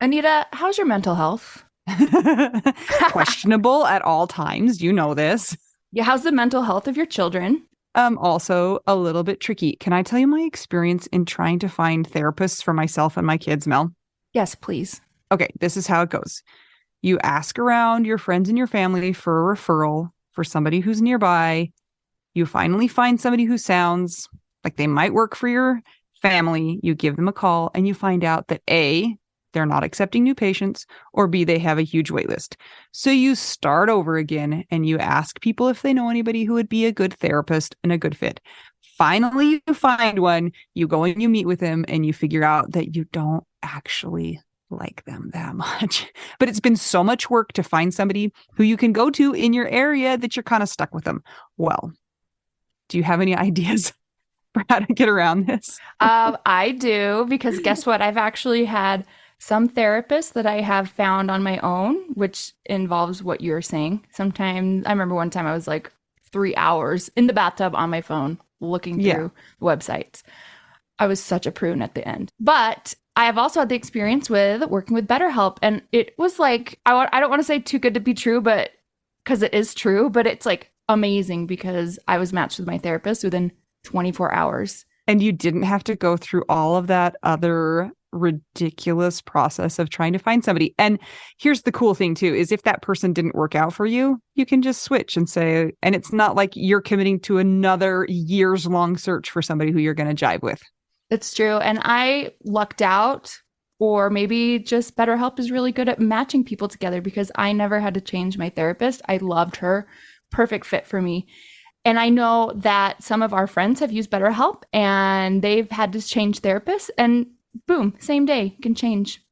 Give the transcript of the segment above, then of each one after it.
Anita, how's your mental health? Questionable at all times. You know this. Yeah, how's the mental health of your children? Also a little bit tricky. Can I tell you my experience in trying to find therapists for myself and my kids, Mel? Yes, please. Okay, this is how it goes. You ask around your friends and your family for a referral for somebody who's nearby. You finally find somebody who sounds like they might work for your family. You give them a call and you find out that A, they're not accepting new patients, or B, they have a huge wait list. So you start over again and you ask people if they know anybody who would be a good therapist and a good fit. Finally, you find one, you go and you meet with them and you figure out that you don't actually like them that much. But it's been so much work to find somebody who you can go to in your area that you're kind of stuck with them. Well, do you have any ideas for how to get around this? I do because guess what? I've actually had some therapists that I have found on my own, which involves what you're saying. Sometimes I remember one time I was like 3 hours in the bathtub on my phone looking Yeah. through websites. I was such a prune at the end. But I have also had the experience with working with BetterHelp. And it was like, I don't want to say too good to be true, but because it is true, but it's like amazing because I was matched with my therapist within 24 hours. And you didn't have to go through all of that other ridiculous process of trying to find somebody. And here's the cool thing too, is if that person didn't work out for you, you can just switch and say, and it's not like you're committing to another years long search for somebody who you're going to jive with. It's true. And I lucked out, or maybe just BetterHelp is really good at matching people together because I never had to change my therapist. I loved her. Perfect fit for me. And I know that some of our friends have used BetterHelp and they've had to change therapists, and boom, same day, you can change.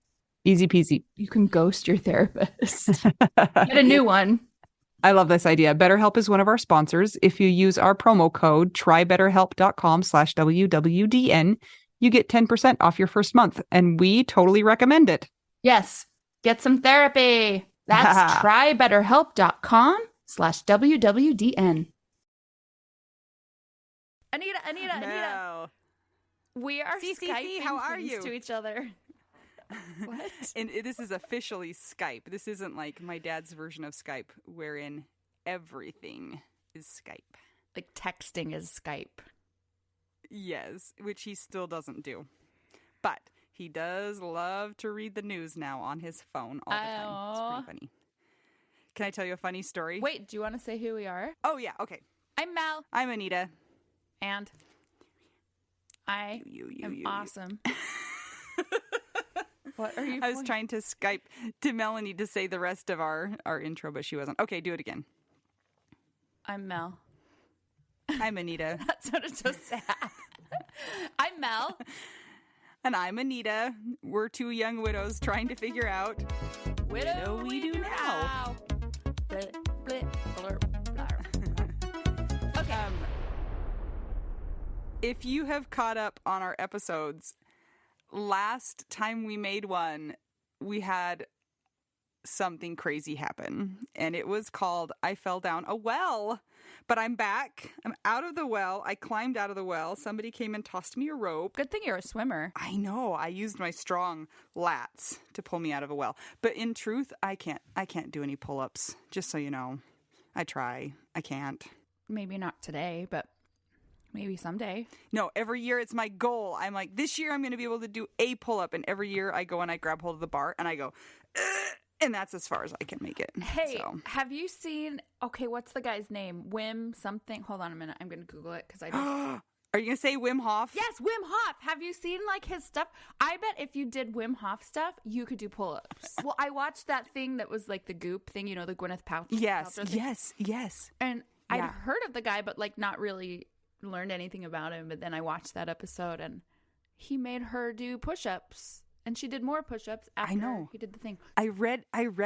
Easy peasy. You can ghost your therapist. Get a new one. I love this idea. BetterHelp is one of our sponsors. If you use our promo code trybetterhelp.com/WWDN, you get 10% off your first month. And we totally recommend it. Yes, get some therapy. That's trybetterhelp.com/WWDN. Anita, we are Skyping how are things you? to each other. What? And this is officially Skype. This isn't like my dad's version of Skype, wherein everything is Skype. Like texting is Skype. Yes, which he still doesn't do. But he does love to read the news now on his phone all the time. It's pretty funny. Can I tell you a funny story? Wait, do you want to say who we are? Oh, yeah. Okay. I'm Mel. I'm Anita. And I am awesome. What are you I was trying to Skype to Melanie to say the rest of our intro, but she wasn't. Okay, do it again. I'm Mel. I'm Anita. That sounded so sad. I'm Mel. And I'm Anita. We're two young widows trying to figure out what do we do now? Blit, blit, blur, blur. Okay. If you have caught up on our episodes, last time we made one, we had something crazy happen. And it was called I Fell Down a Well. But I'm back. I'm out of the well. I climbed out of the well. Somebody came and tossed me a rope. Good thing you're a swimmer. I know. I used my strong lats to pull me out of a well. But in truth, I can't do any pull-ups. Just so you know. I try. I can't. Maybe not today, but maybe someday. No, every year it's my goal. I'm like, this year I'm going to be able to do a pull-up. And every year I go and I grab hold of the bar and I go, and that's as far as I can make it. Hey, so. Have you seen, okay, what's the guy's name? Wim something. Hold on a minute. I'm going to Google it because I don't. Are you going to say Wim Hof? Yes, Wim Hof. Have you seen like his stuff? I bet if you did Wim Hof stuff, you could do pull-ups. Well, I watched that thing that was like the Goop thing, you know, the Gwyneth Paltrow. Yes, Paltrow thing. yes. And I'd heard of the guy, but like not really learned anything about him. But then I watched that episode and he made her do push-ups. And she did more push-ups after he did the thing. I read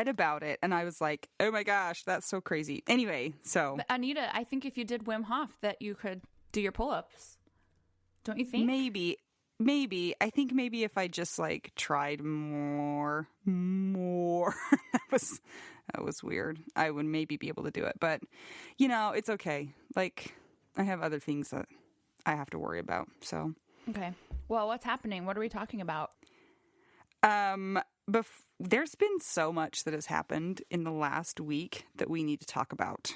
about it and I was like, oh my gosh, that's so crazy. Anyway, so. But Anita, I think if you did Wim Hof that you could do your pull-ups. Don't you think? Maybe. I think maybe if I just like tried more. that was weird. I would maybe be able to do it. But, you know, it's okay. Like, I have other things that I have to worry about. So. Okay. Well, what's happening? What are we talking about? there's been so much that has happened in the last week that we need to talk about.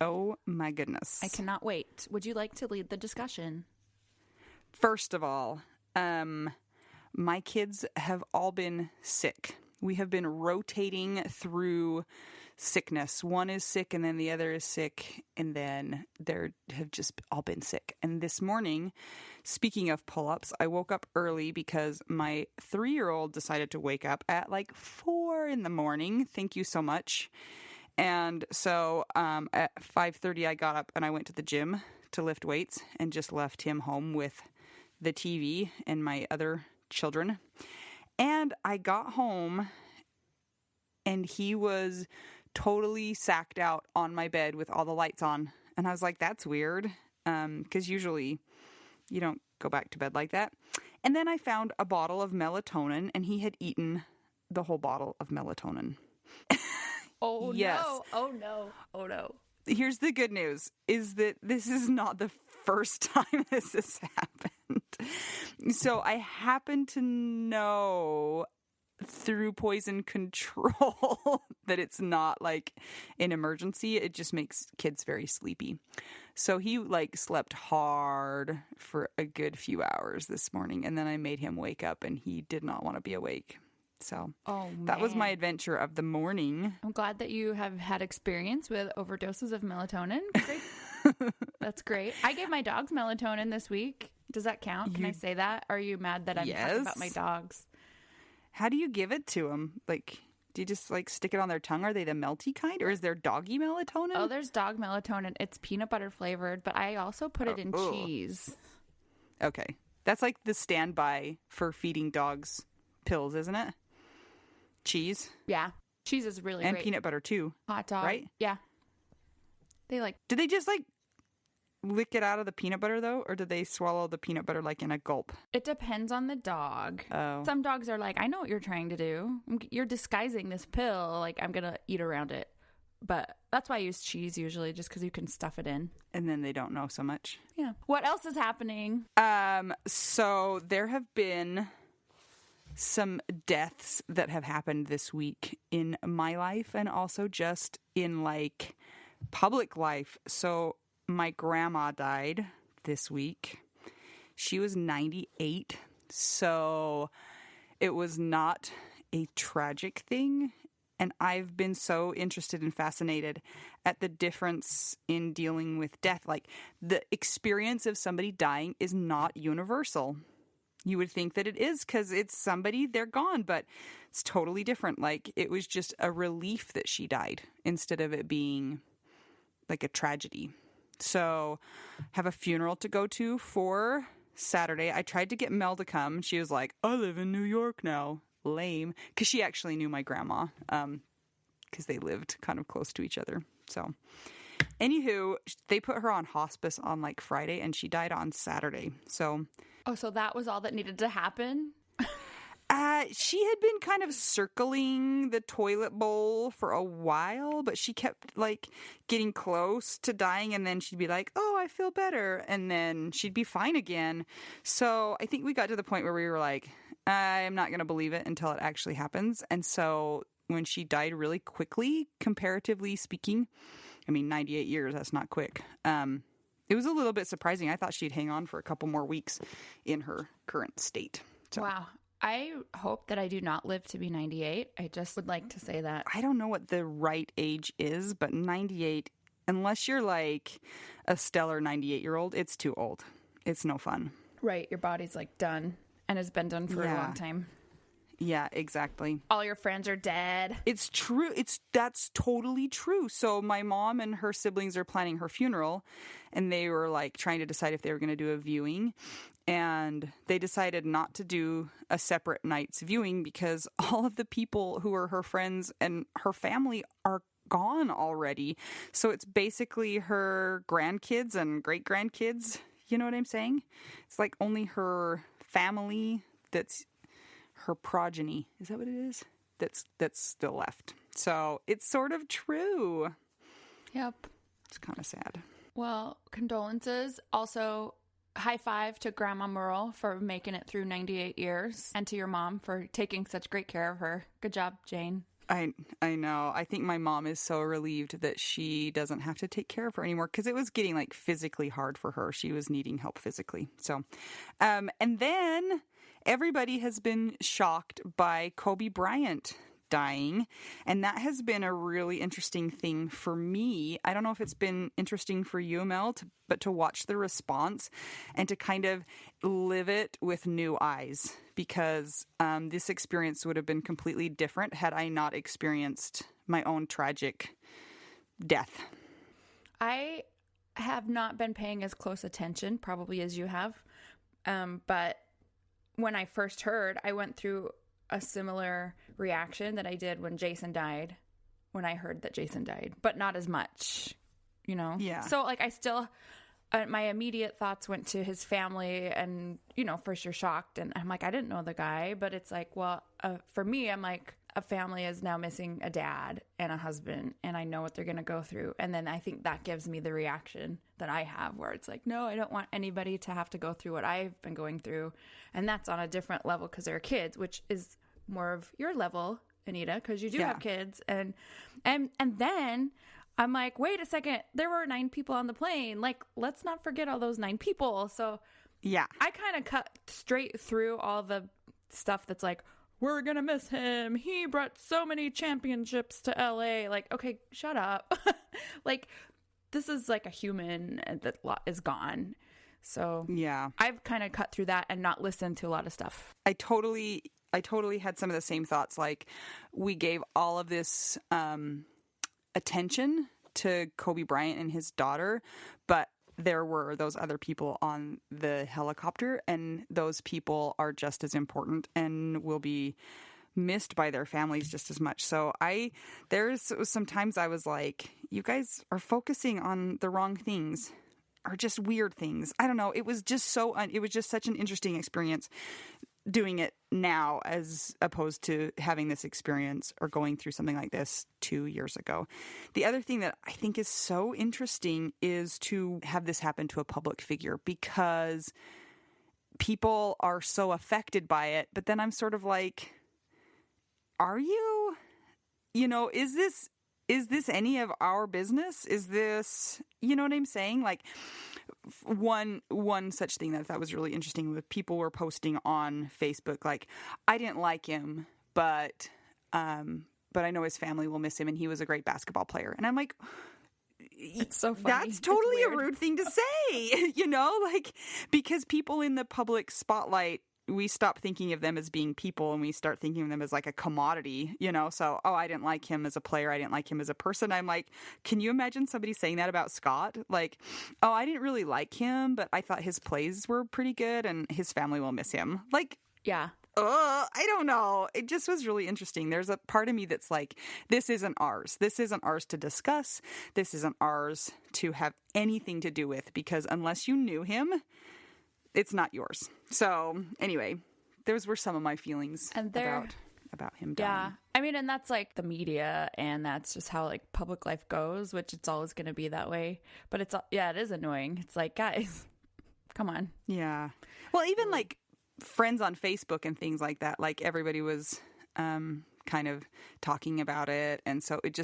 Oh my goodness. I cannot wait. Would you like to lead the discussion? First of all, my kids have all been sick. We have been rotating through sickness. One is sick and then the other is sick, and then they have just all been sick. And this morning, speaking of pull-ups, I woke up early because my 3-year-old decided to wake up at like 4 a.m. Thank you so much. And so at 5:30, I got up and I went to the gym to lift weights and just left him home with the TV and my other children. And I got home and he was totally sacked out on my bed with all the lights on. And I was like, that's weird. Because usually you don't go back to bed like that. And then I found a bottle of melatonin and he had eaten the whole bottle of melatonin. Oh, yes. No. Oh, no. Oh, no. Here's the good news, is that this is not the first time this has happened. So I happen to know through poison control that it's not like an emergency. It just makes kids very sleepy. So he like slept hard for a good few hours this morning. And then I made him wake up and he did not want to be awake. So that was my adventure of the morning. I'm glad that you have had experience with overdoses of melatonin. Great. That's great. I gave my dogs melatonin this week. Does that count? Can I say that? Are you mad that I'm talking about my dogs? How do you give it to them? Like, do you just like stick it on their tongue? Are they the melty kind, or is there doggy melatonin? Oh, there's dog melatonin. It's peanut butter flavored, but I also put it in cheese. Okay. That's like the standby for feeding dogs pills, isn't it? Cheese. Yeah. Cheese is really and great. Peanut butter too. Hot dog. Right? Yeah. They like... Do they just like lick it out of the peanut butter though? Or do they swallow the peanut butter like in a gulp? It depends on the dog. Oh. Some dogs are like, I know what you're trying to do. You're disguising this pill. Like, I'm going to eat around it. But that's why I use cheese usually, just because you can stuff it in. And then they don't know so much. Yeah. What else is happening? So there have been some deaths that have happened this week in my life and also just in like public life. So my grandma died this week. She was 98. So it was not a tragic thing. And I've been so interested and fascinated at the difference in dealing with death. Like, the experience of somebody dying is not universal. You would think that it is because it's somebody, they're gone, but it's totally different. Like, it was just a relief that she died instead of it being like a tragedy. So have a funeral to go to for Saturday. I tried to get Mel to come. She was like, I live in New York now. Lame. Because she actually knew my grandma because they lived kind of close to each other. So anywho, they put her on hospice on like Friday and she died on Saturday. So so that was all that needed to happen? She had been kind of circling the toilet bowl for a while, but she kept like getting close to dying and then she'd be like, oh, I feel better. And then she'd be fine again. So I think we got to the point where we were like, I'm not going to believe it until it actually happens. And so when she died really quickly, comparatively speaking, I mean, 98 years, that's not quick. It was a little bit surprising. I thought she'd hang on for a couple more weeks in her current state. So. Wow. I hope that I do not live to be 98. I just would like to say that. I don't know what the right age is, but 98, unless you're like a stellar 98-year-old, it's too old. It's no fun. Right. Your body's like done and has been done for a long time. Yeah, exactly. All your friends are dead. It's true. That's totally true. So my mom and her siblings are planning her funeral and they were like trying to decide if they were going to do a viewing. And they decided not to do a separate night's viewing because all of the people who are her friends and her family are gone already. So it's basically her grandkids and great-grandkids. You know what I'm saying? It's like only her family that's her progeny. Is that what it is? That's still left. So it's sort of true. Yep. It's kind of sad. Well, condolences. Also, high five to Grandma Merle for making it through 98 years and to your mom for taking such great care of her. Good job, Jane. I know. I think my mom is so relieved that she doesn't have to take care of her anymore because it was getting like physically hard for her. She was needing help physically. So, and then everybody has been shocked by Kobe Bryant dying. And that has been a really interesting thing for me. I don't know if it's been interesting for you, Mel, but to watch the response and to kind of live it with new eyes, because this experience would have been completely different had I not experienced my own tragic death. I have not been paying as close attention probably as you have. But when I first heard, I went through a similar reaction that I did when Jason died, when I heard that Jason died, but not as much, you know? Yeah. So like I still, my immediate thoughts went to his family and, you know, first you're shocked and I'm like, I didn't know the guy, but it's like, well, for me, I'm like, a family is now missing a dad and a husband and I know what they're going to go through. And then I think that gives me the reaction that I have where it's like, no, I don't want anybody to have to go through what I've been going through. And that's on a different level because they're kids, which is more of your level, Anita, because you do have kids. And then I'm like, wait a second, there were 9 people on the plane. Like, let's not forget all those 9 people. So yeah, I kind of cut straight through all the stuff that's like, we're going to miss him. He brought so many championships to LA. Like, okay, shut up. Like, this is like a human that is gone. So yeah, I've kind of cut through that and not listened to a lot of stuff. I totally had some of the same thoughts. Like, we gave all of this attention to Kobe Bryant and his daughter, but there were those other people on the helicopter, and those people are just as important and will be missed by their families just as much. So there's sometimes I was like, you guys are focusing on the wrong things, or just weird things. I don't know. It was just it was just such an interesting experience doing it now as opposed to having this experience or going through something like this 2 years ago. The other thing that I think is so interesting is to have this happen to a public figure, because people are so affected by it. But then I'm sort of like, are you, is this any of our business? Is this, you know what I'm saying? Like, one such thing that I thought was really interesting was people were posting on Facebook, like, I didn't like him, but I know his family will miss him and he was a great basketball player. And I'm like, it's so funny. That's totally a rude thing to say, like, because people in the public spotlight, we stop thinking of them as being people and we start thinking of them as like a commodity, so, I didn't like him as a player. I didn't like him as a person. I'm like, can you imagine somebody saying that about Scott? Like, I didn't really like him, but I thought his plays were pretty good and his family will miss him. Like, yeah. I don't know. It just was really interesting. There's a part of me that's like, this isn't ours. This isn't ours to discuss. This isn't ours to have anything to do with, because unless you knew him, it's not yours. So anyway, those were some of my feelings about him dying. Yeah. I mean, and that's like the media, and that's just how like public life goes, which it's always going to be that way. But it is annoying. It's like, guys, come on. Yeah. Well, even like friends on Facebook and things like that, like everybody was kind of talking about it. And so it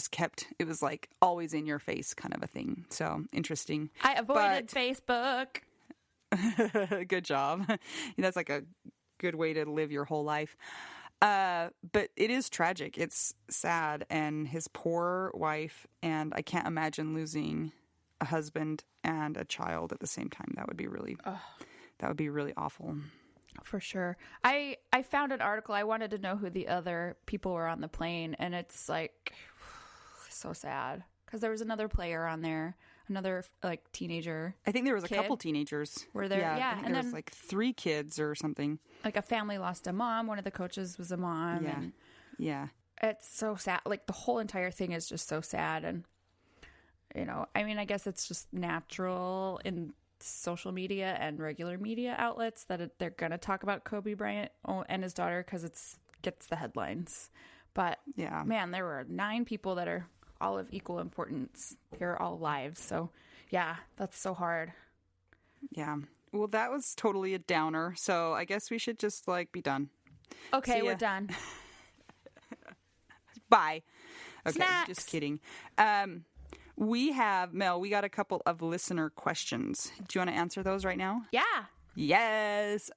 was like always in your face kind of a thing. So interesting. I avoided Facebook. Good job. That's like a good way to live your whole life. But it is tragic. It's sad. And his poor wife, and I can't imagine losing a husband and a child at the same time. That would be really awful. For sure. I found an article. I wanted to know who the other people were on the plane, and it's like so sad because there was another player on there, another like teenager. I think there was a couple teenagers. Were there? Yeah. I think there was like 3 kids or something. Like a family lost a mom. One of the coaches was a mom. Yeah. And yeah. It's so sad. Like the whole entire thing is just so sad. And, I mean, I guess it's just natural in social media and regular media outlets that they're going to talk about Kobe Bryant and his daughter because it gets the headlines. But, yeah, man, there were 9 people that are all of equal importance. They're all lives. So, yeah, that's so hard. Yeah. Well, that was totally a downer. So I guess we should just be done. Okay, we're done. Bye. Okay, Snacks. just kidding. We got a couple of listener questions. Do you want to answer those right now? Yeah. Yes.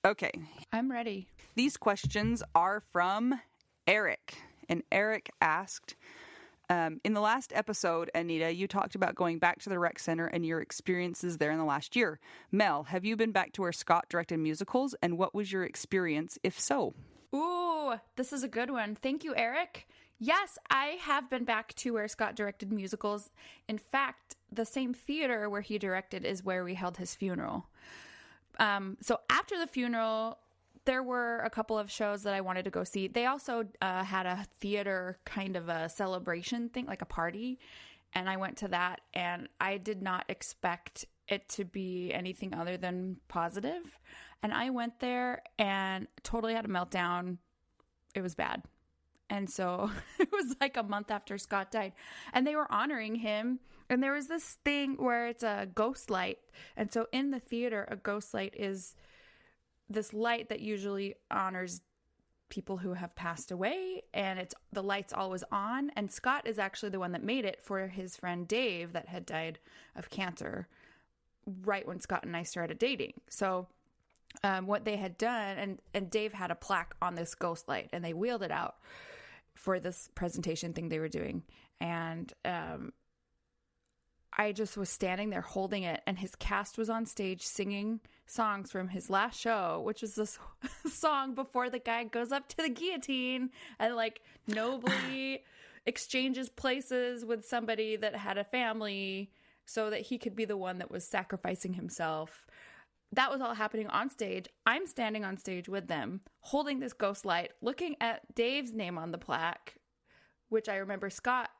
Okay. I'm ready. These questions are from Eric. And Eric asked, in the last episode, Anita, you talked about going back to the rec center and your experiences there in the last year. Mel, have you been back to where Scott directed musicals, and what was your experience, if so? Ooh, this is a good one. Thank you, Eric. Yes, I have been back to where Scott directed musicals. In fact, the same theater where he directed is where we held his funeral. So after the funeral, there were a couple of shows that I wanted to go see. They also had a theater kind of a celebration thing, like a party. And I went to that, and I did not expect it to be anything other than positive. And I went there and totally had a meltdown. It was bad. And so it was like a month after Scott died, and they were honoring him. And there was this thing where it's a ghost light. And so in the theater, a ghost light is this light that usually honors people who have passed away, and the light's always on. And Scott is actually the one that made it for his friend Dave that had died of cancer right when Scott and I started dating. So what they had done, and Dave had a plaque on this ghost light, and they wheeled it out for this presentation thing they were doing. And I just was standing there holding it, and his cast was on stage singing songs from his last show, which was this song before the guy goes up to the guillotine and nobly exchanges places with somebody that had a family so that he could be the one that was sacrificing himself. That was all happening on stage. I'm standing on stage with them, holding this ghost light, looking at Dave's name on the plaque, which I remember Scott,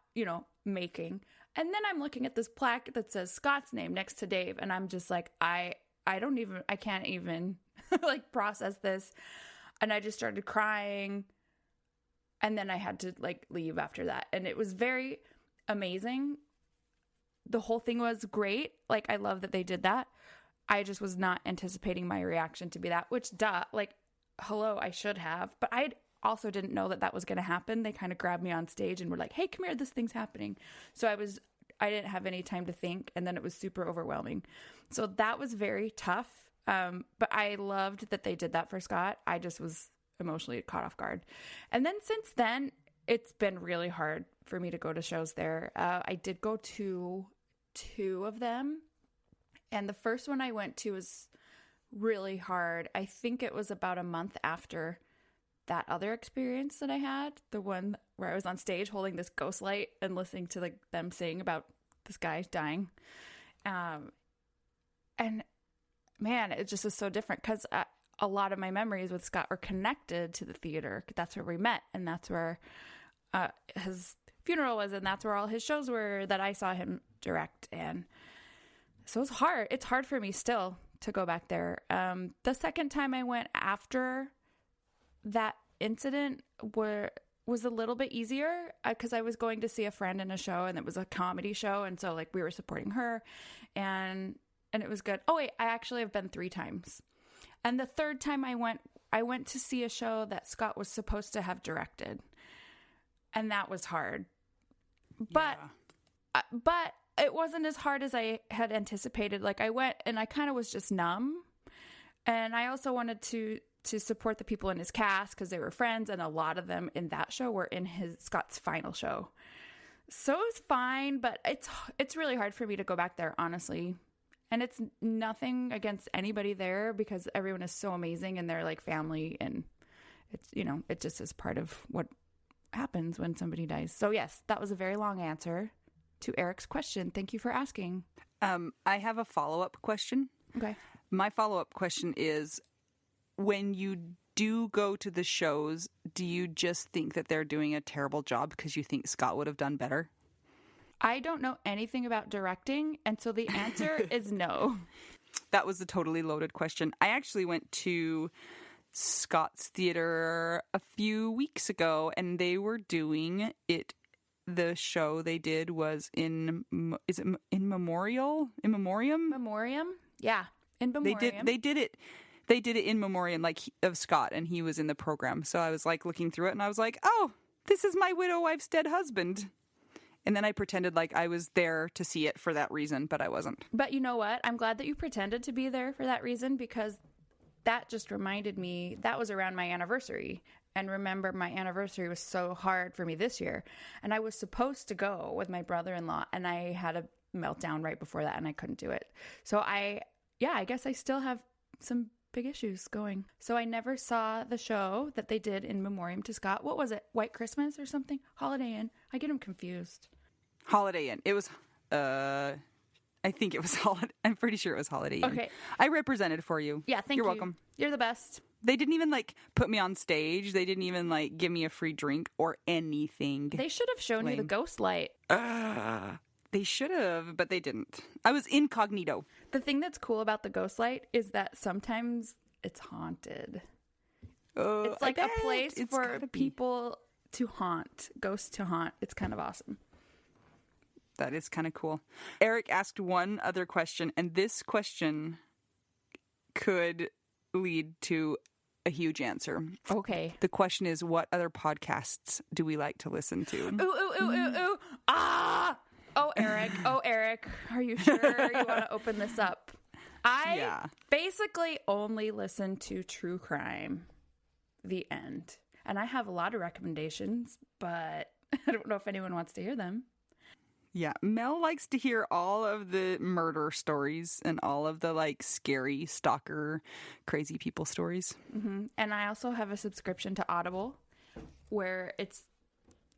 making. And then I'm looking at this plaque that says Scott's name next to Dave. And I'm just like, I can't even process this. And I just started crying. And then I had to leave after that. And it was very amazing. The whole thing was great. I love that they did that. I just was not anticipating my reaction to be that, which hello, I should have. But I also didn't know that was going to happen. They kind of grabbed me on stage and were like, hey, come here, this thing's happening. So I didn't have any time to think. And then it was super overwhelming. So that was very tough. But I loved that they did that for Scott. I just was emotionally caught off guard. And then since then, it's been really hard for me to go to shows there. I did go to 2 of them. And the first one I went to was really hard. I think it was about a month after that other experience that I had, the one where I was on stage holding this ghost light and listening to them sing about this guy dying. And man, it just was so different because a lot of my memories with Scott were connected to the theater. That's where we met, and that's where his funeral was, and that's where all his shows were that I saw him direct. And so it's hard. It's hard for me still to go back there. The second time I went after that incident was a little bit easier because I was going to see a friend in a show, and it was a comedy show. And so we were supporting her, and it was good. Oh wait, I actually have been 3 times. And the third time I went to see a show that Scott was supposed to have directed. And that was hard. But it wasn't as hard as I had anticipated. I went and I kind of was just numb. And I also wanted to support the people in his cast because they were friends, and a lot of them in that show were in Scott's final show. So it was fine, but it's really hard for me to go back there, honestly. And it's nothing against anybody there because everyone is so amazing and they're family, and it's, it just is part of what happens when somebody dies. So yes, that was a very long answer to Eric's question. Thank you for asking. I have a follow-up question. Okay. My follow-up question is, when you do go to the shows, do you just think that they're doing a terrible job because you think Scott would have done better? I don't know anything about directing, and so the answer is no. That was a totally loaded question. I actually went to Scott's Theater a few weeks ago, and they were doing it. The show they did was in memoriam? Memoriam? Yeah. In memoriam. They did it. They did it in memoriam, like of Scott, and he was in the program. So I was like looking through it, and I was like, "Oh, this is my widow wife's dead husband." And then I pretended like I was there to see it for that reason, but I wasn't. But you know what? I'm glad that you pretended to be there for that reason, because that just reminded me that was around my anniversary. And remember, my anniversary was so hard for me this year. And I was supposed to go with my brother-in-law, and I had a meltdown right before that, and I couldn't do it. So I guess I still have some big issues going. So I never saw the show that they did in memoriam to Scott. What was it? White Christmas or something? Holiday Inn. I get them confused. Holiday Inn. It was, I think it was Holiday. I'm pretty sure it was Holiday Inn. Okay. I represented for you. Yeah, thank you. You're welcome. You're the best. They didn't even like put me on stage. They didn't even like give me a free drink or anything. They should have shown you the ghost light. They should have, but they didn't. I was incognito. The thing that's cool about the ghost light is that sometimes it's haunted. It's like a place for people to haunt, ghosts to haunt. It's kind of awesome. That is kind of cool. Eric asked one other question, and this question could lead to a huge answer. Okay. The question is, what other podcasts do we like to listen to? Ooh. Ah! Oh, Eric, are you sure you want to open this up? I basically only listen to true crime. The end. And I have a lot of recommendations, but I don't know if anyone wants to hear them. Yeah, Mel likes to hear all of the murder stories and all of the like scary stalker, crazy people stories. Mm-hmm. And I also have a subscription to Audible where it's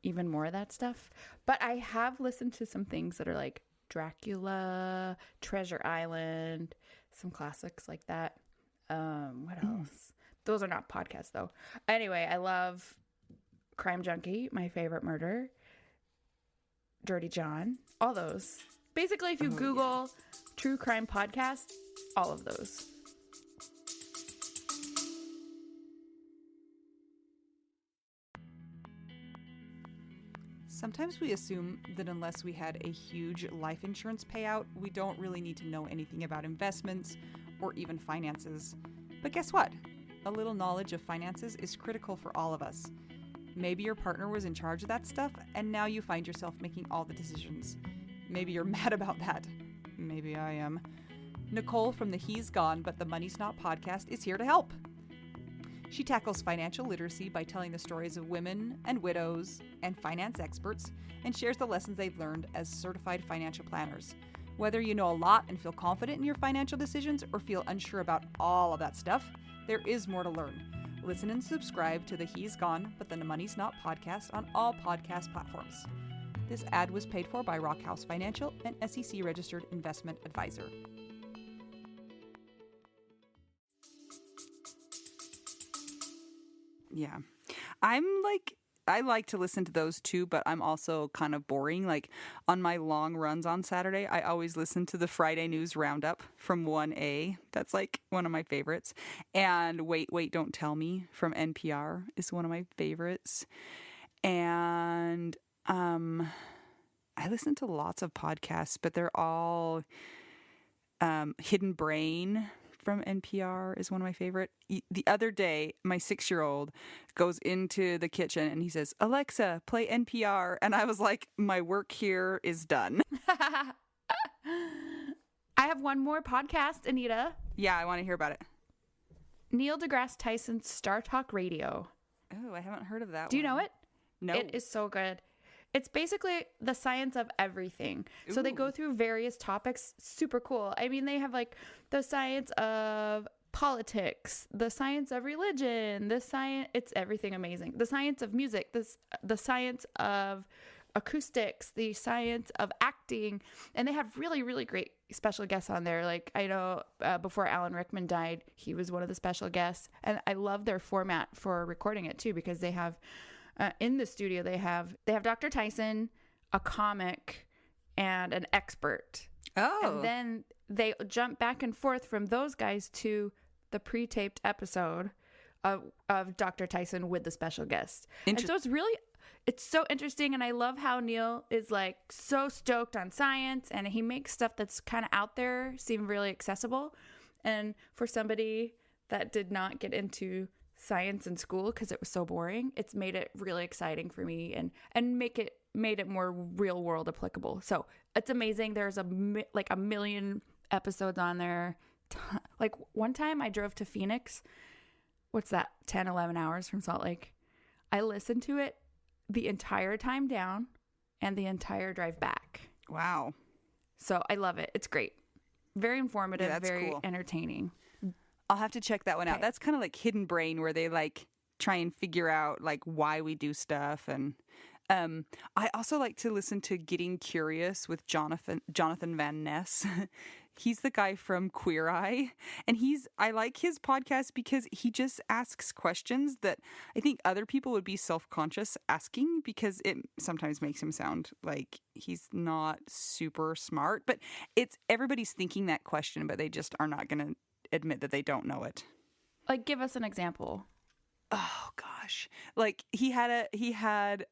even more of that stuff. But I have listened to some things that are like Dracula, Treasure Island, some classics like that. What else? Those are not podcasts though. Anyway, I love Crime Junkie, my favorite murder. Dirty John, all those. Basically, if you Google true crime podcast, all of those. Sometimes we assume that unless we had a huge life insurance payout, we don't really need to know anything about investments or even finances. But guess what? A little knowledge of finances is critical for all of us. Maybe your partner was in charge of that stuff, and now you find yourself making all the decisions. Maybe you're mad about that. Maybe I am. Nicole from the He's Gone But the Money's Not podcast is here to help. She tackles financial literacy by telling the stories of women and widows and finance experts, and shares the lessons they've learned as certified financial planners. Whether you know a lot and feel confident in your financial decisions or feel unsure about all of that stuff, there is more to learn. Listen and subscribe to the He's Gone But the Money's Not podcast on all podcast platforms. This ad was paid for by Rockhouse Financial, an SEC registered investment advisor. Yeah. I like to listen to those too, but I'm also kind of boring. Like on my long runs on Saturday, I always listen to the Friday News Roundup from 1A. That's like one of my favorites. And Wait, Don't Tell Me from NPR is one of my favorites. And I listen to lots of podcasts, but they're all Hidden Brain from NPR is one of my favorite. The other day, my 6-year-old goes into the kitchen and he says, "Alexa, play NPR." And I was like, my work here is done. I have one more podcast, Anita. Yeah, I want to hear about it. Neil deGrasse Tyson's Star Talk Radio. Oh, I haven't heard of that. Do you know it? No. It is so good. It's basically the science of everything. So they go through various topics. Super cool. I mean, they have like the science of politics, the science of religion, it's everything amazing. The science of music, the science of acoustics, the science of acting. And they have really, really great special guests on there. Like I know before Alan Rickman died, he was one of the special guests. And I love their format for recording it too, because they have in the studio, they have Dr. Tyson, a comic, and an expert. Oh. And then they jump back and forth from those guys to the pre-taped episode of Dr. Tyson with the special guest. And so it's so interesting. And I love how Neil is like so stoked on science, and he makes stuff that's kind of out there seem really accessible. And for somebody that did not get into science in school because it was so boring, it's made it really exciting for me and made it more real world applicable. So it's amazing. There's a million episodes on there. Like one time I drove to Phoenix. What's that? 10, 11 hours from Salt Lake. I listened to it the entire time down and the entire drive back. Wow. So I love it. It's great. Very informative, Yeah, very cool. Entertaining. I'll have to check that one out. That's kind of like Hidden Brain, where they like try and figure out like why we do stuff. And I also like to listen to Getting Curious with Jonathan Van Ness. He's the guy from Queer Eye, and I like his podcast because he just asks questions that I think other people would be self-conscious asking, because it sometimes makes him sound like he's not super smart, but everybody's thinking that question, but they just are not going to admit that they don't know it. Like, give us an example. Oh gosh. Like he had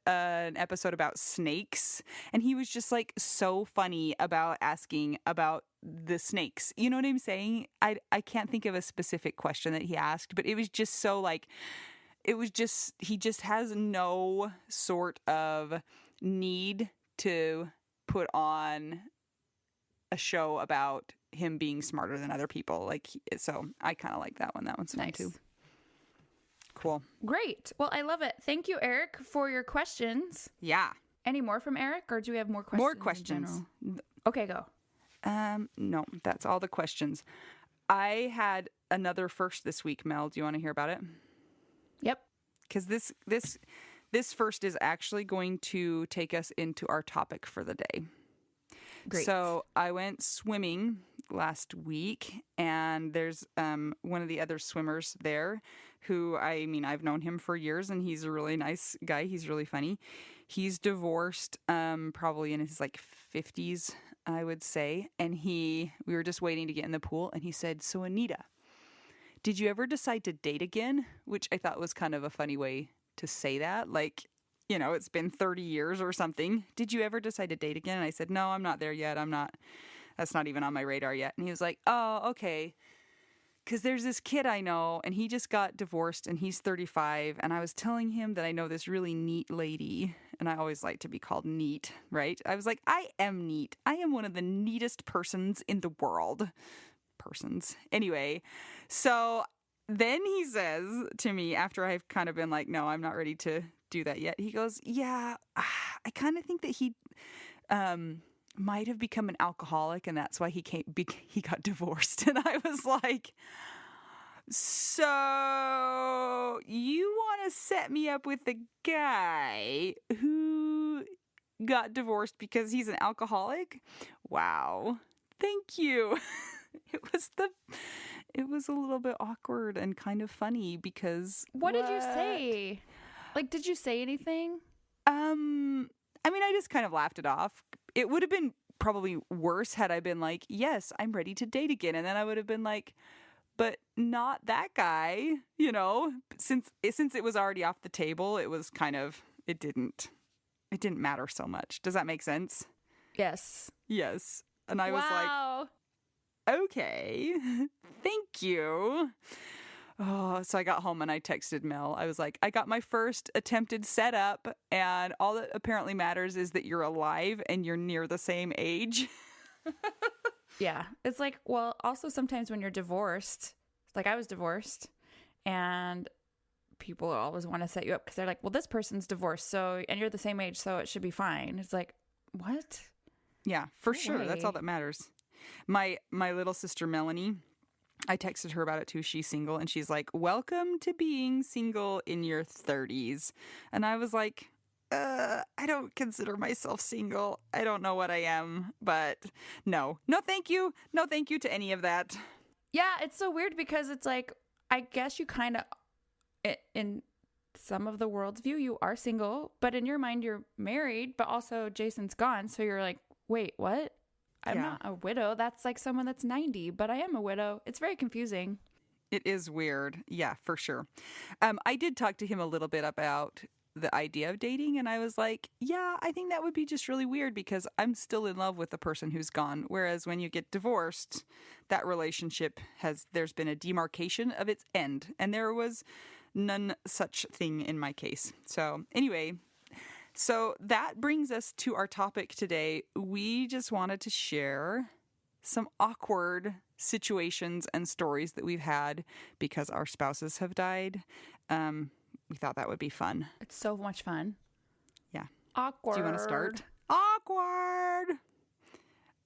an episode about snakes, and he was just like so funny about asking about the snakes. You know what I'm saying? I can't think of a specific question that he asked, but it was just so like, he just has no sort of need to put on a show about him being smarter than other people. Like, so I kind of like that one. That one's fun too. Cool. Great. Well, I love it. Thank you, Eric, for your questions. Yeah. Any more from Eric, or do we have more questions? More questions. Okay, go. No, that's all the questions. I had another first this week, Mel. Do you want to hear about it? Yep. Because this first is actually going to take us into our topic for the day. Great. So I went swimming last week, and there's one of the other swimmers there who, I've known him for years, and he's a really nice guy. He's really funny. He's divorced, probably in his like 50s, I would say. And we were just waiting to get in the pool, and he said, "So Anita, did you ever decide to date again?" Which I thought was kind of a funny way to say that. Like, you know, it's been 30 years or something. "Did you ever decide to date again?" And I said, "No, I'm not there yet. That's not even on my radar yet." And he was like, "Oh, okay. Because there's this kid I know, and he just got divorced, and he's 35. And I was telling him that I know this really neat lady." And I always like to be called neat, right? I was like, "I am neat. I am one of the neatest persons in the world." Anyway, so then he says to me, after I've kind of been like, "No, I'm not ready to do that yet," he goes, "Yeah, I kind of think that he might have become an alcoholic, and that's why he got divorced." And I was like, "So you want to set me up with a guy who got divorced because he's an alcoholic? Wow, thank you." It was a little bit awkward and kind of funny because what did you say? Like, did you say anything? I just kind of laughed it off. It would have been probably worse had I been like, "Yes, I'm ready to date again." And then I would have been like, "But not that guy," you know, since it was already off the table, it was kind of, it didn't matter so much. Does that make sense? Yes. And I was like, "Okay, thank you." Oh, so I got home and I texted Mel. I was like, "I got my first attempted setup, and all that apparently matters is that you're alive and you're near the same age." Yeah. It's like, well, also sometimes when you're divorced, like I was divorced, and people always want to set you up because they're like, "Well, this person's divorced, and you're the same age, so it should be fine." It's like, what? Yeah, for sure. That's all that matters. My little sister Melanie, I texted her about it too. She's single, and she's like, "Welcome to being single in your 30s." And I was like, I don't consider myself single. I don't know what I am, but no, thank you. No, thank you to any of that. Yeah, it's so weird because it's like, I guess you kind of, in some of the world's view, you are single, but in your mind, you're married, but also Jason's gone. So you're like, wait, what? I'm not a widow. That's like someone that's 90, but I am a widow. It's very confusing. It is weird. Yeah, for sure. I did talk to him a little bit about the idea of dating. And I was like, yeah, I think that would be just really weird because I'm still in love with the person who's gone. Whereas when you get divorced, that relationship there's been a demarcation of its end. And there was none such thing in my case. So anyway, so that brings us to our topic today. We just wanted to share some awkward situations and stories that we've had because our spouses have died. We thought that would be fun. It's so much fun. Yeah. Awkward. Do you want to start? Awkward.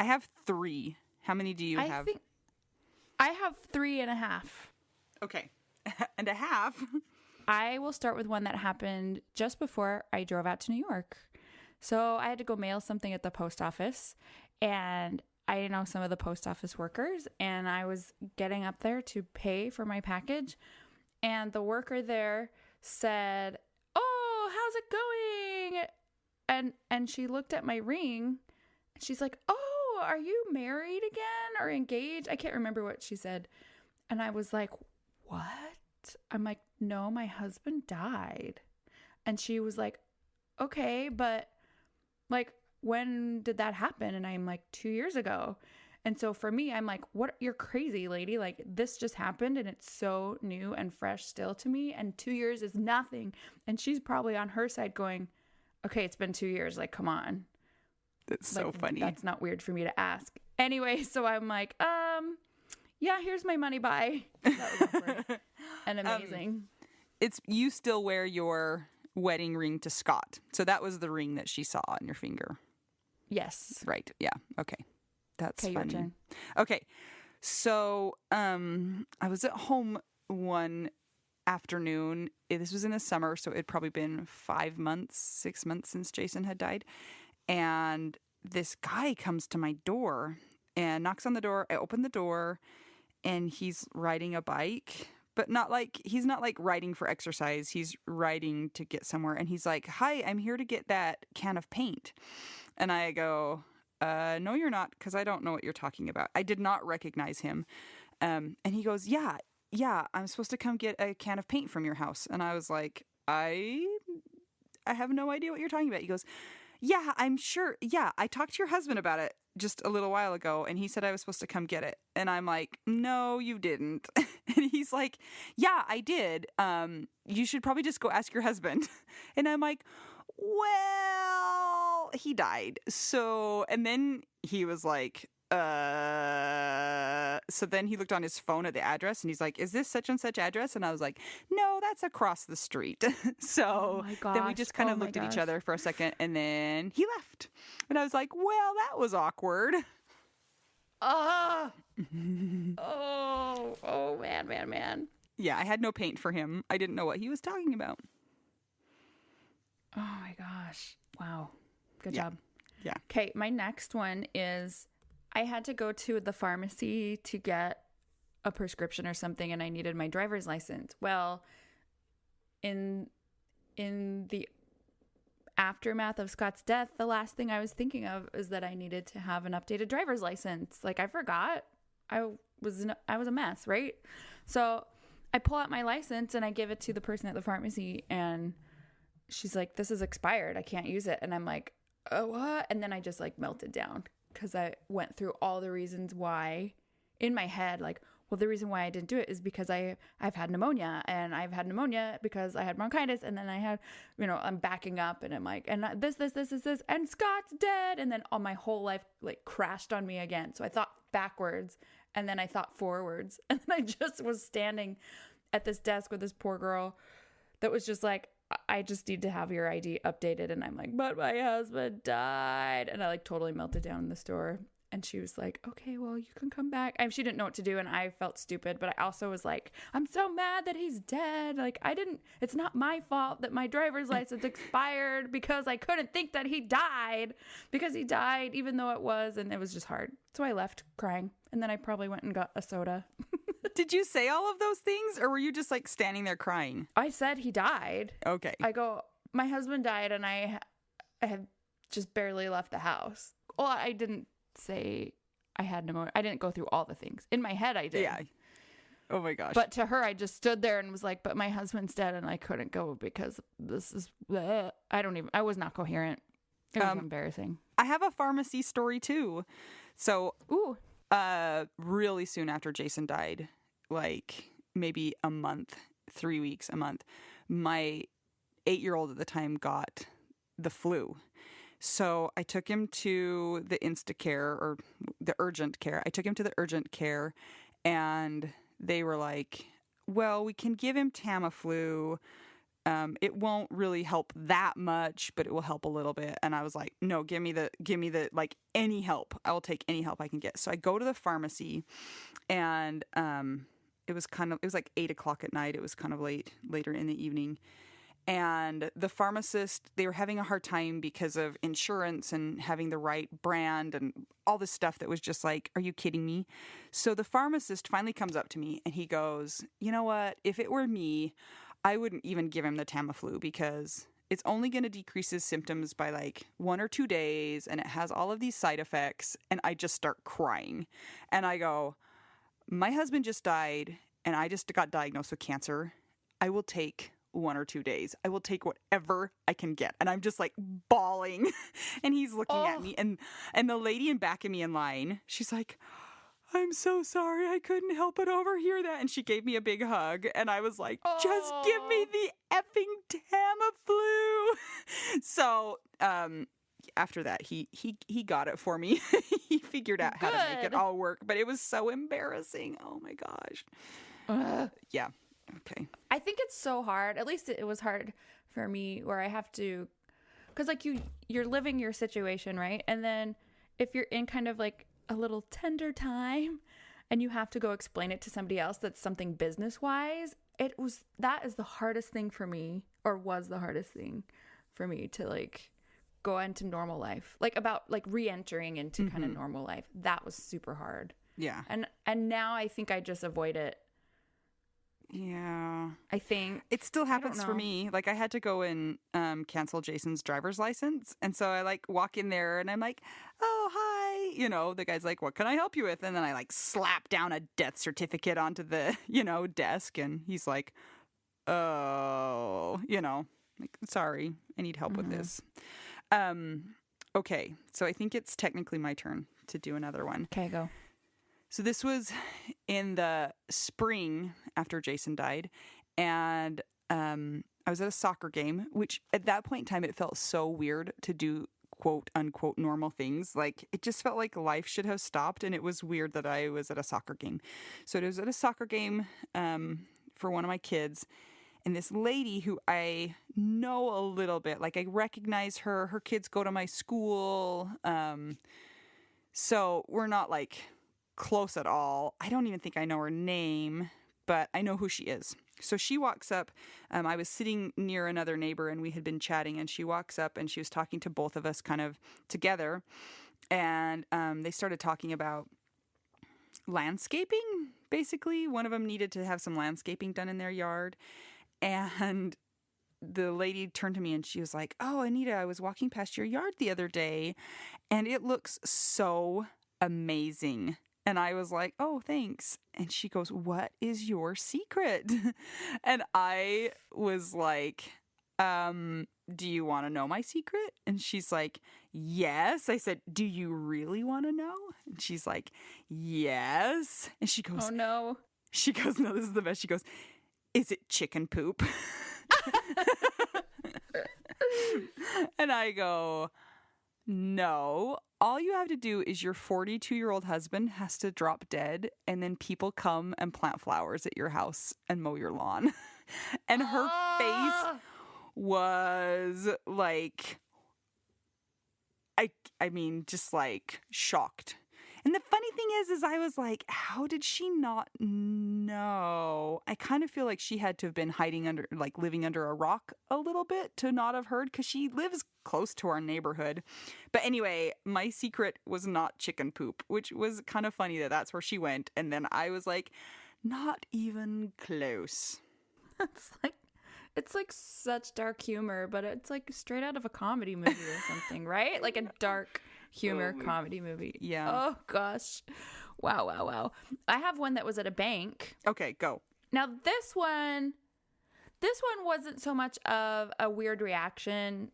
I have 3. How many do you have? I have 3.5. Okay. And a half. I will start with one that happened just before I drove out to New York. So I had to go mail something at the post office, and I know some of the post office workers, and I was getting up there to pay for my package, and the worker there said, "Oh, how's it going?" And she looked at my ring, and she's like, "Oh, are you married again or engaged?" I can't remember what she said. And I was like, "What?" I'm like, "No, my husband died." And she was like, "Okay, but like, when did that happen?" And I'm like, 2 years ago. And so for me, I'm like, what? You're crazy, lady. Like, this just happened and it's so new and fresh still to me. And 2 years is nothing. And she's probably on her side going, okay, it's been 2 years. Like, come on. That's so funny. That's not weird for me to ask. Anyway, so I'm like, yeah, here's my money. Bye. That was awkward and amazing. You still wear your wedding ring to Scott. So that was the ring that she saw on your finger. Yes. Right. Yeah. Okay. That's funny. Your turn. Okay. So I was at home one afternoon. This was in the summer, so it'd probably been 6 months since Jason had died. And this guy comes to my door and knocks on the door. I open the door and he's riding a bike, but he's not like riding for exercise. He's riding to get somewhere. And he's like, "Hi, I'm here to get that can of paint." And I go, "No, you're not, because I don't know what you're talking about." I did not recognize him. And he goes, yeah, I'm supposed to come get a can of paint from your house. And I was like, I have no idea what you're talking about. He goes, "Yeah, I'm sure. Yeah, I talked to your husband about it just a little while ago, and he said I was supposed to come get it." And I'm like, "No, you didn't." And he's like, "Yeah, I did. You should probably just go ask your husband." And I'm like, "Well, he died." So, and then he was like, so then he looked on his phone at the address and he's like, "Is this such and such address?" And I was like, "No, that's across the street." So then we just kind of looked at each other for a second and then he left. And I was like, "Well, that was awkward." Oh, man. Yeah, I had no paint for him. I didn't know what he was talking about. Oh my gosh. Wow. Good job. Yeah. Okay, my next one is I had to go to the pharmacy to get a prescription or something, and I needed my driver's license. Well, in the aftermath of Scott's death, the last thing I was thinking of is that I needed to have an updated driver's license. Like, I forgot. I was a mess, right? So I pull out my license and I give it to the person at the pharmacy, and she's like, "This is expired. I can't use it." And I'm like, "Oh, what?" And then I just like melted down because I went through all the reasons why in my head, like, well, the reason why I didn't do it is because I've had pneumonia, and I've had pneumonia because I had bronchitis, and then I had, I'm backing up, and I'm like, and this, and Scott's dead, and then all my whole life like crashed on me again. So I thought backwards, and then I thought forwards, and then I just was standing at this desk with this poor girl that was just like, "I just need to have your ID updated." And I'm like, "But my husband died." And I like totally melted down in the store. And she was like, "Okay, well, you can come back." She didn't know what to do. And I felt stupid. But I also was like, "I'm so mad that he's dead. Like, it's not my fault that my driver's license expired because I couldn't think that he died because he died, even though it was." And it was just hard. So I left crying. And then I probably went and got a soda. Did you say all of those things, or were you just like standing there crying? I said he died. Okay. I go, "My husband died, and I had just barely left the house." Well, I didn't say I had pneumonia. I didn't go through all the things. In my head, I did. Yeah. Oh my gosh. But to her, I just stood there and was like, but my husband's dead and I couldn't go because this is, bleh. I was not coherent. It was embarrassing. I have a pharmacy story too. So, really soon after Jason died, like maybe a month, 3 weeks, a month, my 8-year-old at the time got the flu. So I took him to the Instacare or the urgent care. I took him to the urgent care and they were like, well, we can give him Tamiflu. It won't really help that much, but it will help a little bit. And I was like, no, give me the, like any help. I will take any help I can get. So I go to the pharmacy and, it was like 8:00 at night. It was kind of later in the evening. And the pharmacist, they were having a hard time because of insurance and having the right brand and all this stuff that was just like, are you kidding me? So the pharmacist finally comes up to me and he goes, you know what? If it were me, I wouldn't even give him the Tamiflu because it's only going to decrease his symptoms by like 1 or 2 days. And it has all of these side effects. And I just start crying. And I go, my husband just died and I just got diagnosed with cancer. I will take 1 or 2 days. I will take whatever I can get. And I'm just like bawling. And he's looking at me. And the lady in back of me in line, she's like, I'm so sorry. I couldn't help but overhear that. And she gave me a big hug. And I was like, just give me the effing Tamiflu. So, after that, he got it for me. He figured out how to make it all work. But it was so embarrassing. Oh my gosh. Yeah. Okay. I think it's so hard. At least it was hard for me where I have to, because like you're living your situation, right? And then if you're in kind of like a little tender time and you have to go explain it to somebody else that's something business wise, that is the hardest thing for me, or was the hardest thing for me to like go into normal life, like about like re-entering into kind of normal life. That was super hard. Yeah. And now I think I just avoid it. Yeah. I think it still happens for me. Like I had to go and cancel Jason's driver's license. And so I like walk in there and I'm like, oh, hi. You know, the guy's like, what can I help you with? And then I like slap down a death certificate onto the, desk. And he's like, oh, like, sorry, I need help with this. Okay. So I think it's technically my turn to do another one. Okay, go. So this was in the spring after Jason died, and I was at a soccer game, which at that point in time, it felt so weird to do quote unquote normal things. Like it just felt like life should have stopped, and it was weird that I was at a soccer game. So it was at a soccer game for one of my kids, and this lady who I know a little bit, like I recognize her kids go to my school. So we're not like close at all. I don't even think I know her name, but I know who she is. So she walks up. I was sitting near another neighbor and we had been chatting, and she walks up and she was talking to both of us kind of together. And they started talking about landscaping. Basically, one of them needed to have some landscaping done in their yard. And the lady turned to me and she was like, oh, Anita, I was walking past your yard the other day and it looks so amazing. And I was like, oh, thanks. And she goes, what is your secret? And I was like, do you want to know my secret? And she's like, yes. I said, do you really want to know? And she's like, yes. And she goes, oh no. She goes, no, this is the best. She goes, is it chicken poop? And I go, no. All you have to do is your 42-year-old husband has to drop dead, and then people come and plant flowers at your house and mow your lawn. And her face was like, I mean, just like shocked. And the funny thing is I was like, how did she not know? I kind of feel like she had to have been living under a rock a little bit to not have heard, because she lives close to our neighborhood. But anyway, my secret was not chicken poop, which was kind of funny that that's where she went. And then I was like, not even close. It's like such dark humor, but it's like straight out of a comedy movie or something, right? Like a dark humor comedy movie. Yeah. Oh gosh. Wow, wow, wow. I have one that was at a bank. Okay, go. Now this one wasn't so much of a weird reaction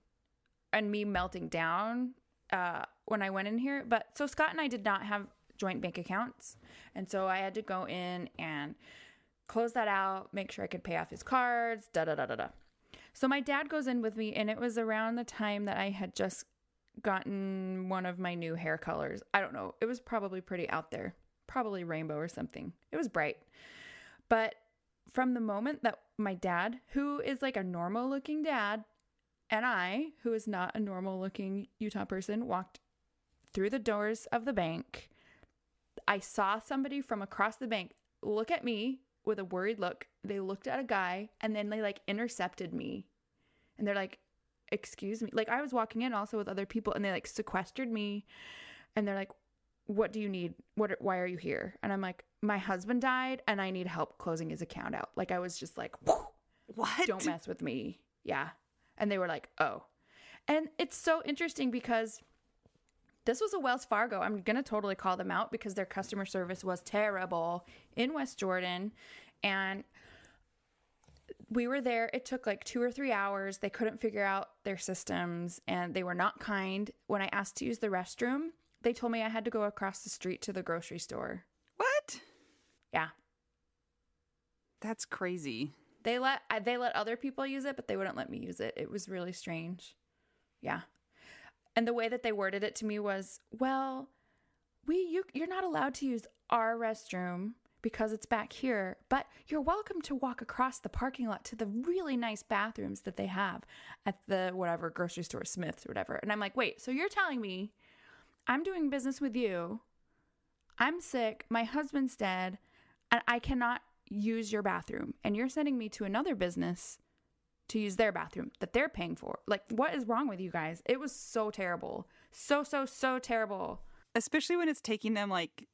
and me melting down when I went in here. But so Scott and I did not have joint bank accounts. And so I had to go in and close that out, make sure I could pay off his cards, da-da-da-da-da. So my dad goes in with me, and it was around the time that I had just gotten one of my new hair colors. I don't know. It was probably pretty out there. Probably rainbow or something. It was bright. But from the moment that my dad, who is like a normal looking dad, and I, who is not a normal looking Utah person, walked through the doors of the bank, I saw somebody from across the bank look at me with a worried look. They looked at a guy, and then they like intercepted me. And they're like, excuse me. Like I was walking in also with other people, and they like sequestered me. And they're like, what do you need? Why are you here? And I'm like, my husband died and I need help closing his account out. Like I was just like, what? Don't mess with me. Yeah. And they were like, oh. And it's so interesting because this was a Wells Fargo. I'm going to totally call them out because their customer service was terrible in West Jordan. And we were there. It took like 2 or 3 hours. They couldn't figure out their systems and they were not kind. When I asked to use the restroom, they told me I had to go across the street to the grocery store. What? Yeah. That's crazy. They let other people use it, but they wouldn't let me use it. It was really strange. Yeah. And the way that they worded it to me was, well, you're not allowed to use our restroom because it's back here, but you're welcome to walk across the parking lot to the really nice bathrooms that they have at the whatever grocery store, Smith's or whatever. And I'm like, wait, so you're telling me I'm doing business with you, I'm sick, my husband's dead, and I cannot use your bathroom, and you're sending me to another business to use their bathroom that they're paying for. Like, what is wrong with you guys? It was so terrible. So terrible. Especially when it's taking them like,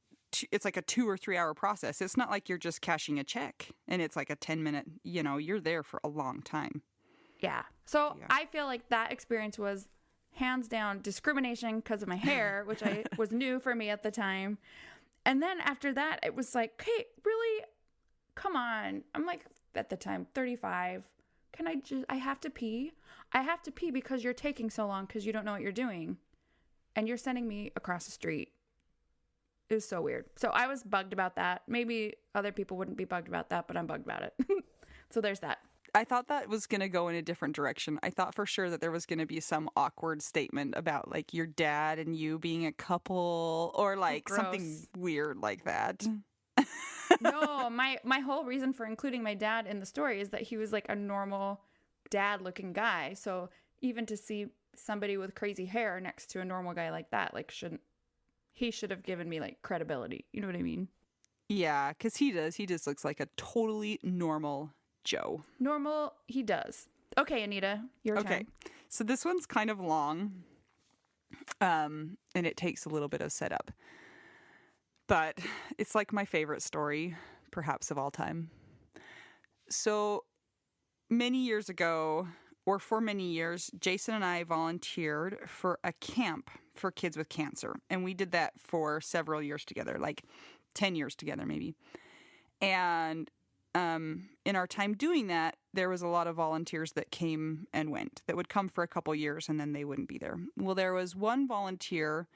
it's like a 2 or 3 hour process. It's not like you're just cashing a check and it's like a 10-minute, you're there for a long time. Yeah. So yeah. I feel like that experience was hands down discrimination because of my hair, which was new for me at the time. And then after that, it was like, hey, really? Come on. I'm like, at the time, 35. I have to pee? I have to pee because you're taking so long because you don't know what you're doing. And you're sending me across the street. It was so weird. So I was bugged about that. Maybe other people wouldn't be bugged about that, but I'm bugged about it. So there's that. I thought that was going to go in a different direction. I thought for sure that there was going to be some awkward statement about like your dad and you being a couple or like something weird like that. No, my whole reason for including my dad in the story is that he was like a normal dad looking guy. So even to see somebody with crazy hair next to a normal guy like that, like he should have given me like credibility. You know what I mean? Yeah, because he does. He just looks like a totally normal Joe. Normal, he does. Okay, Anita, your turn. Okay, so this one's kind of long, and it takes a little bit of setup. But it's like my favorite story, perhaps of all time. So many years ago, or for many years, Jason and I volunteered for a camp for kids with cancer. And we did that for several years together, like 10 years together maybe. And in our time doing that, there was a lot of volunteers that came and went, that would come for a couple years and then they wouldn't be there. Well, there was one volunteer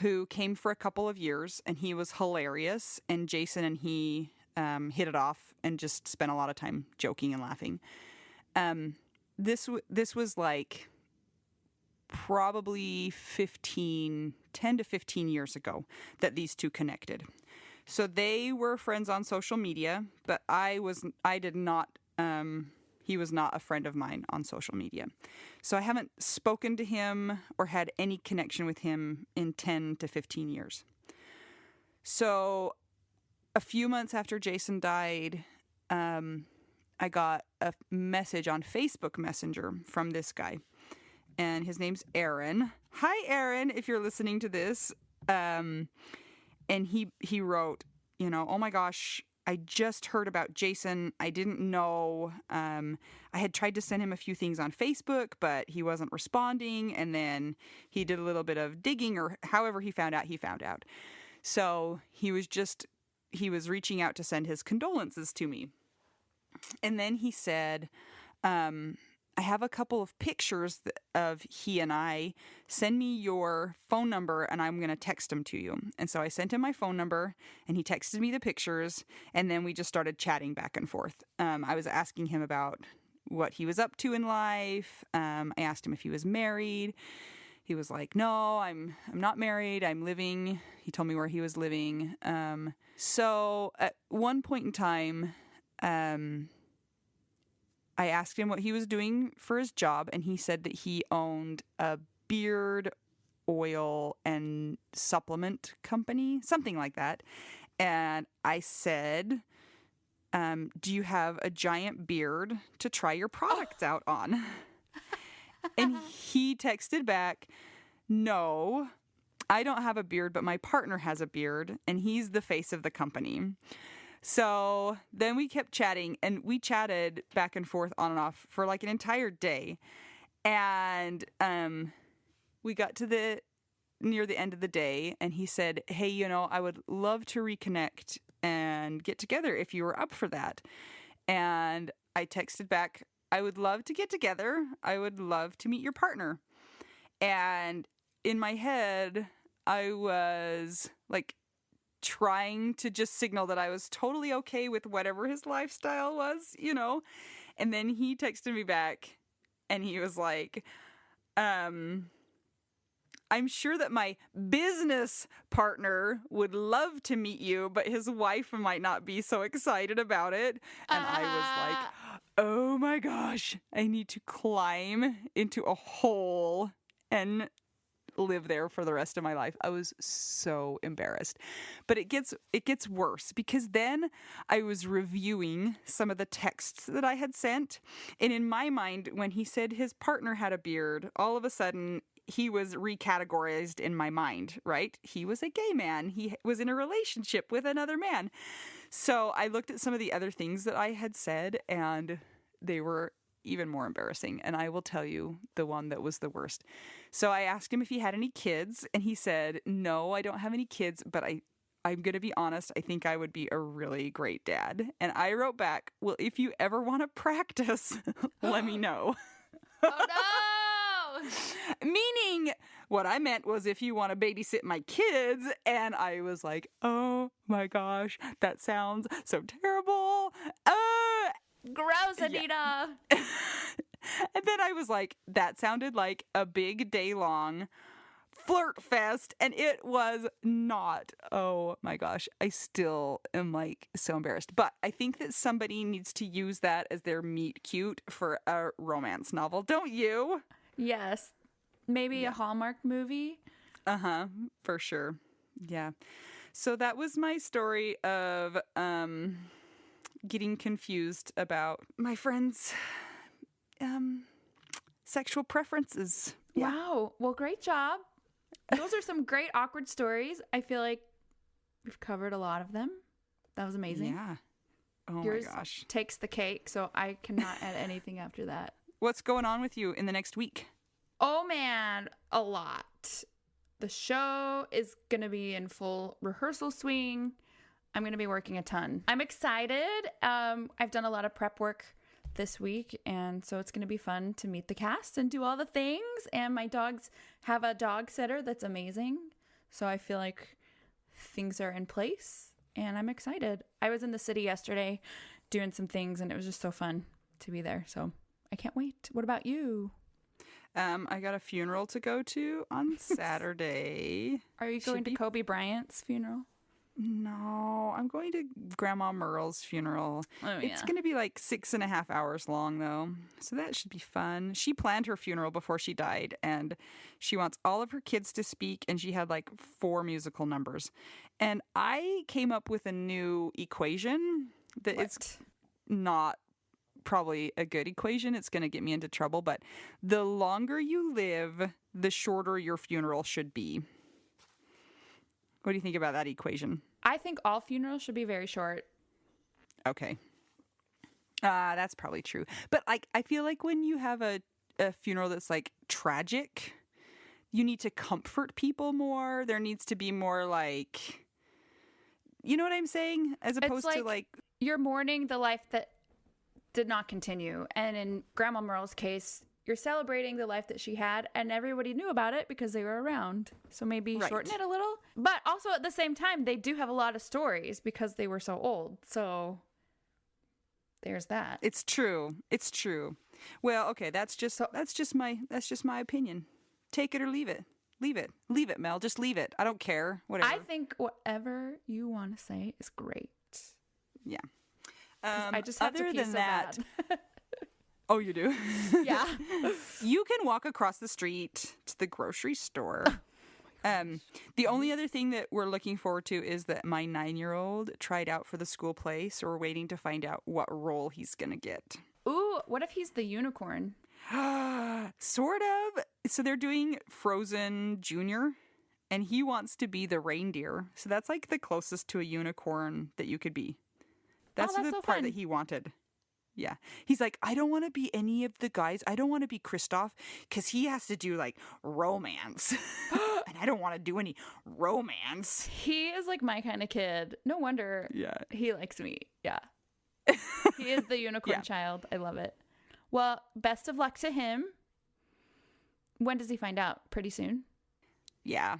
who came for a couple of years, and he was hilarious. And Jason and he hit it off and just spent a lot of time joking and laughing. This was like probably 10 to 15 years ago that these two connected. So they were friends on social media, but he was not a friend of mine on social media. So I haven't spoken to him or had any connection with him in 10 to 15 years. So a few months after Jason died, I got a message on Facebook Messenger from this guy. And his name's Aaron. Hi, Aaron, if you're listening to this. And he wrote, oh my gosh, I just heard about Jason. I didn't know. I had tried to send him a few things on Facebook, but he wasn't responding. And then he did a little bit of digging, or however he found out. So he was reaching out to send his condolences to me. And then he said, I have a couple of pictures of he and I. Send me your phone number and I'm going to text them to you. And so I sent him my phone number and he texted me the pictures. And then we just started chatting back and forth. I was asking him about what he was up to in life. I asked him if he was married. He was like, no, I'm not married. I'm living. He told me where he was living. So at one point in time, I asked him what he was doing for his job, and he said that he owned a beard oil and supplement company, something like that. And I said, do you have a giant beard to try your products out on? And he texted back, no, I don't have a beard, but my partner has a beard, and he's the face of the company. So then we kept chatting, and we chatted back and forth on and off for like an entire day. And we got to near the end of the day, and he said, hey, I would love to reconnect and get together if you were up for that. And I texted back, I would love to get together. I would love to meet your partner. And in my head, I was like trying to just signal that I was totally okay with whatever his lifestyle was, And then he texted me back and he was like, I'm sure that my business partner would love to meet you, but his wife might not be so excited about it. And I was like, oh my gosh, I need to climb into a hole and live there for the rest of my life. I was so embarrassed. But it gets worse, because then I was reviewing some of the texts that I had sent. And in my mind, when he said his partner had a beard, all of a sudden he was recategorized in my mind, right? He was a gay man. He was in a relationship with another man. So I looked at some of the other things that I had said, and they were even more embarrassing. And I will tell you the one that was the worst. So I asked him if he had any kids, and he said, no, I don't have any kids, but I'm going to be honest, I think I would be a really great dad. And I wrote back, well, if you ever want to practice, let me know. Oh no! Meaning, what I meant was if you want to babysit my kids. And I was like, oh my gosh, that sounds so terrible. Gross, Anita. Yeah. And then I was like, that sounded like a big day-long flirt fest, and it was not. Oh my gosh, I still am like so embarrassed. But I think that somebody needs to use that as their meet cute for a romance novel, don't you? Yes. Maybe a Hallmark movie. Uh-huh, for sure. Yeah. So that was my story of getting confused about my friends' sexual preferences. Yeah. Wow. Well, great job. Those are some great awkward stories. I feel like we've covered a lot of them. That was amazing. Yeah. Oh Yours my gosh. takes the cake, so I cannot add anything after that. What's going on with you in the next week? Oh man, a lot. The show is going to be in full rehearsal swing. I'm going to be working a ton. I'm excited. I've done a lot of prep work this week, and so it's going to be fun to meet the cast and do all the things. And my dogs have a dog sitter that's amazing. So I feel like things are in place, and I'm excited. I was in the city yesterday doing some things, and it was just so fun to be there. So I can't wait. What about you? I got a funeral to go to on Saturday. Are you going to Kobe Bryant's funeral? No, I'm going to Grandma Merle's funeral. Oh, It's going to be like 6.5 hours long, though. So that should be fun. She planned her funeral before she died, and she wants all of her kids to speak, and she had like 4 musical numbers. And I came up with a new equation that it's not probably a good equation. It's going to get me into trouble, but the longer you live, the shorter your funeral should be. What do you think about that equation? I think all funerals should be very short. Okay. That's probably true. But like, I feel like when you have a funeral that's like tragic, you need to comfort people more. There needs to be more like You know what I'm saying? As opposed to like you're mourning the life that did not continue. And in Grandma Merle's case, you're celebrating the life that she had, and everybody knew about it because they were around. So maybe shorten it a little. But also at the same time, they do have a lot of stories because they were so old. So there's that. It's true. It's true. Well, okay, that's just my opinion. Take it or leave it. Leave it. Leave it, Mel. Just leave it. I don't care. Whatever. I think whatever you want to say is great. Yeah. I just have to pee so bad. Oh, you do? Yeah. You can walk across the street to the grocery store. The only other thing that we're looking forward to is that my 9-year-old tried out for the school play, so we're waiting to find out what role he's going to get. Ooh, what if he's the unicorn? Sort of. So they're doing Frozen Junior, and he wants to be the reindeer. So that's like the closest to a unicorn that you could be. That's the so part fun. that he wanted. Yeah. He's like, I don't want to be any of the guys. I don't want to be Kristoff because he has to do like romance. And I don't want to do any romance. He is like my kind of kid. No wonder he likes me. Yeah. He is the unicorn child. I love it. Well, best of luck to him. When does he find out? Pretty soon? Yeah.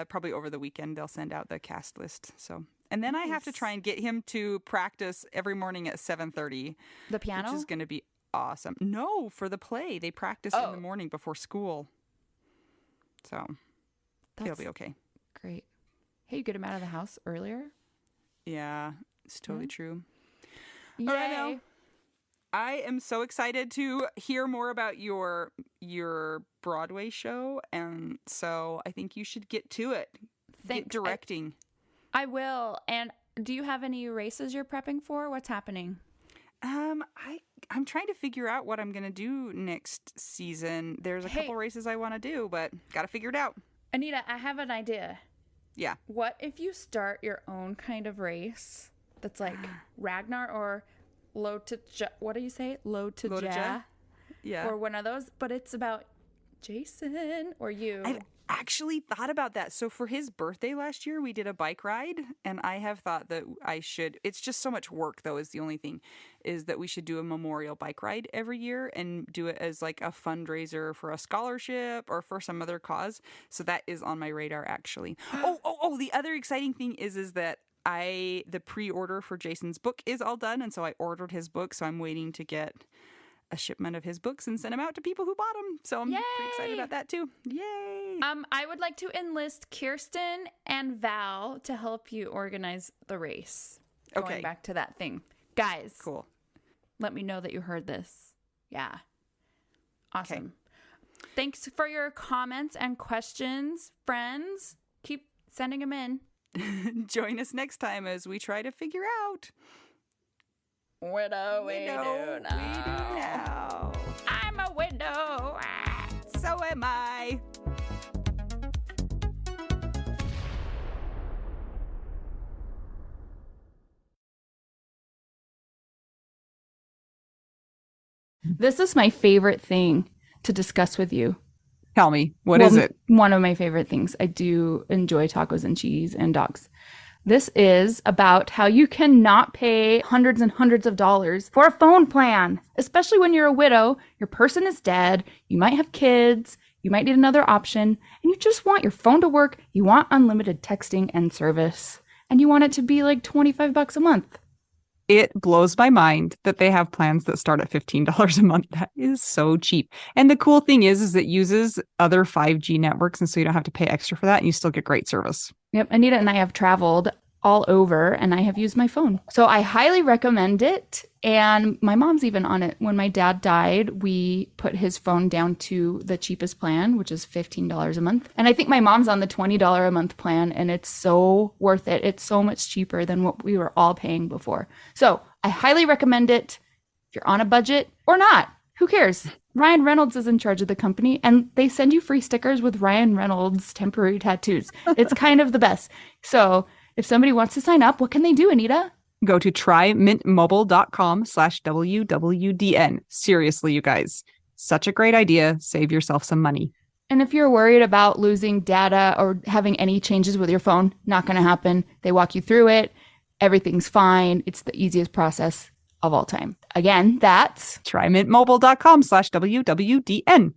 Probably over the weekend they'll send out the cast list. So... And then I have to try and get him to practice every morning at 7:30. The piano? Which is going to be awesome. No, for the play. They practice in the morning before school. So it'll be okay. Great. Hey, you get him out of the house earlier? Yeah, it's totally true. Yay. All right, now, I am so excited to hear more about your Broadway show. And so I think you should get to it. Thanks. Get directing. I will. And do you have any races you're prepping for? What's happening? I'm trying to figure out what I'm going to do next season. There's a couple races I want to do, but got to figure it out. Anita, I have an idea. Yeah. What if you start your own kind of race that's like Ragnar or what do you say? Low to Ja? Yeah. Or one of those, but it's about Jason or you. I've actually thought about that. So for his birthday last year, we did a bike ride, and I have thought that I should, it's just so much work though is the only thing, is that we should do a memorial bike ride every year and do it as like a fundraiser for a scholarship or for some other cause. So that is on my radar actually. The other exciting thing is that the pre-order for Jason's book is all done, and so I ordered his book, so I'm waiting to get a shipment of his books and send them out to people who bought them. So I'm pretty excited about that too. Yay! I would like to enlist Kirsten and Val to help you organize the race. Okay. Going back to that thing. Guys. Cool. Let me know that you heard this. Yeah. Awesome. Okay. Thanks for your comments and questions, friends. Keep sending them in. Join us next time as we try to figure out Widow, we do now. I'm a widow. So am I. This is my favorite thing to discuss with you. Tell me, what is it? One of my favorite things. I do enjoy tacos and cheese and dogs. This is about how you cannot pay hundreds and hundreds of dollars for a phone plan, especially when you're a widow, your person is dead, you might have kids, you might need another option, and you just want your phone to work, you want unlimited texting and service, and you want it to be like $25 a month. It blows my mind that they have plans that start at $15 a month. That is so cheap. And the cool thing is it uses other 5G networks, and so you don't have to pay extra for that, and you still get great service. Yep. Anita and I have traveled all over, and I have used my phone. So I highly recommend it. And my mom's even on it. When my dad died, we put his phone down to the cheapest plan, which is $15 a month. And I think my mom's on the $20 a month plan, and it's so worth it. It's so much cheaper than what we were all paying before. So I highly recommend it if you're on a budget or not. Who cares? Ryan Reynolds is in charge of the company, and they send you free stickers with Ryan Reynolds temporary tattoos. It's kind of the best. So if somebody wants to sign up, what can they do, Anita? Go to trymintmobile.com/WWDN. Seriously, you guys. Such a great idea. Save yourself some money. And if you're worried about losing data or having any changes with your phone, not going to happen. They walk you through it. Everything's fine. It's the easiest process of all time. Again, that's TryMintMobile.com/WWDN.